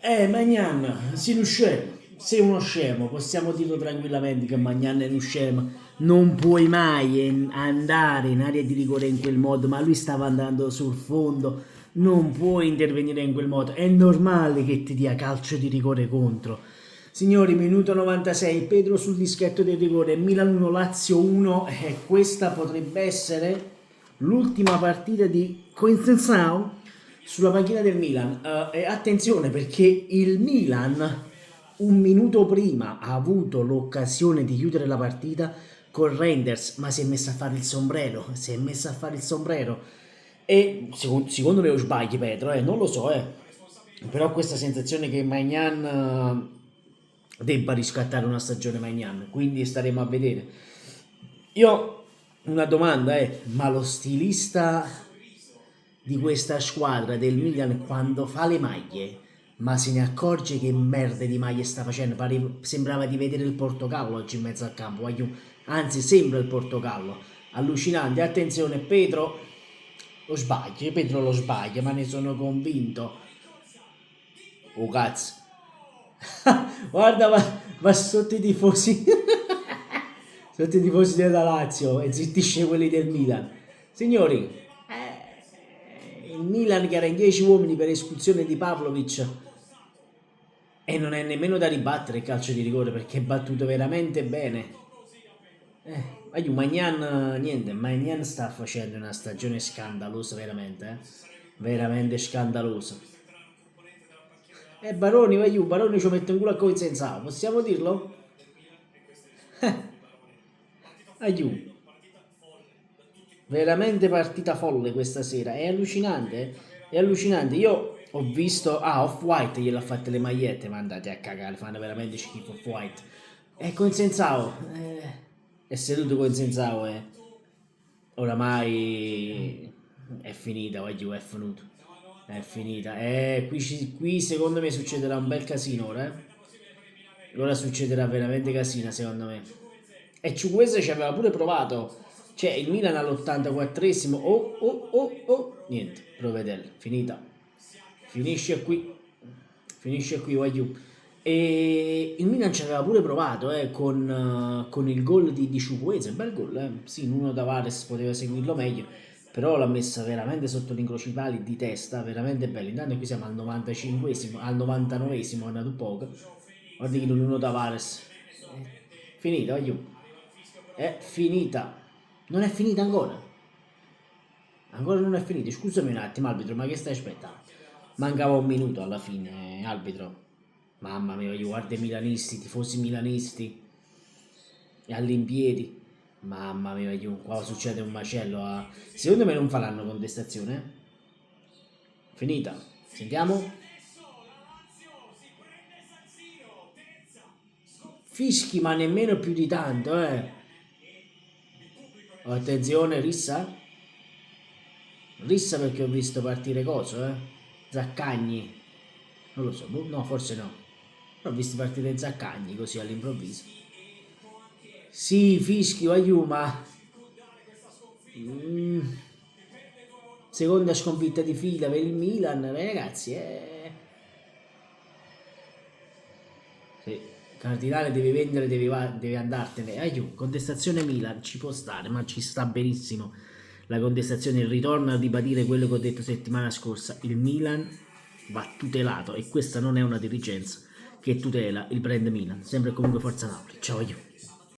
Magnan, sei uno scemo, sei uno scemo, possiamo dirlo tranquillamente che Magnan è uno scemo. Non puoi mai andare in area di rigore in quel modo, ma lui stava andando sul fondo, non puoi intervenire in quel modo, è normale che ti dia calcio di rigore contro. Signori, minuto 96, Pedro sul dischetto del rigore, Milan 1, Lazio 1 e questa potrebbe essere l'ultima partita di Coinzensao sulla panchina del Milan. E attenzione perché il Milan un minuto prima ha avuto l'occasione di chiudere la partita con Reinders, ma si è messo a fare il sombrero, si è messo a fare il sombrero. E secondo me o sbagli Pedro, non lo so, però ho questa sensazione che Magnan debba riscattare una stagione Magnan, quindi staremo a vedere. Io una domanda è, ma lo stilista di questa squadra del Milan quando fa le maglie, ma se ne accorge che merda di maglie sta facendo? Sembrava di vedere il Portogallo oggi in mezzo al campo, anzi sembra il Portogallo, allucinante. Attenzione Pedro lo sbaglia, ma ne sono convinto. Oh cazzo. Guarda, va sotto i tifosi. Sotto i tifosi della Lazio e zittisce quelli del Milan. Signori, il Milan che era in 10 uomini per espulsione di Pavlovic e non è nemmeno da ribattere il calcio di rigore perché è battuto veramente bene. Magnan, niente, Magnan sta facendo una stagione scandalosa veramente, veramente scandalosa. Baroni ci mette un culo a Coinsenza, possiamo dirlo? Aiù, veramente partita folle questa sera, è allucinante, è allucinante. Io ho visto, Off-White gliel'ha fatte le magliette, ma andate a cagare, fanno veramente schifo Off-White. E Consensao, è seduto Consensao, oramai è finita, voglio, è finito. È finita. Qui secondo me succederà un bel casino ora, Ora succederà veramente casino secondo me. E Ciukwese ci aveva pure provato. Cioè il Milan all'84esimo. Niente, provedel, finita. Finisce qui. Finisce qui, voglio. E il Milan ci aveva pure provato con il gol di Ciukwese. Bel gol, Sì, Nuno Tavares poteva seguirlo meglio. Però l'ha messa veramente sotto l'incrocio pali di testa, veramente bello. Intanto qui siamo al 95esimo, al 99esimo, è andato poco. Guarda che Nuno Tavares. Finita, voglio. È finita. Non è finita ancora. Ancora non è finita. Scusami un attimo, arbitro, ma che stai aspettando? Mancava un minuto alla fine, arbitro. Mamma mia, io guardo i milanisti, tifosi milanisti. E all'impiedi. Mamma mia, io, qua succede un macello. Secondo me non faranno contestazione. Finita. Sentiamo. Fischi, ma nemmeno più di tanto, Oh, attenzione, Rissa. Rissa perché ho visto partire coso, Zaccagni. Non lo so, no, forse no. Ho visto partire Zaccagni così all'improvviso. Sì, fischio, aiuto, mm, seconda sconfitta di fila per il Milan, ragazzi, Sì. Cardinale devi vendere, devi andartene. Aiuto, contestazione Milan, ci può stare, ma ci sta benissimo. La contestazione ritorna a ribadire quello che ho detto settimana scorsa. Il Milan va tutelato e questa non è una dirigenza che tutela il brand Milan. Sempre e comunque Forza Napoli. Ciao, aiuto.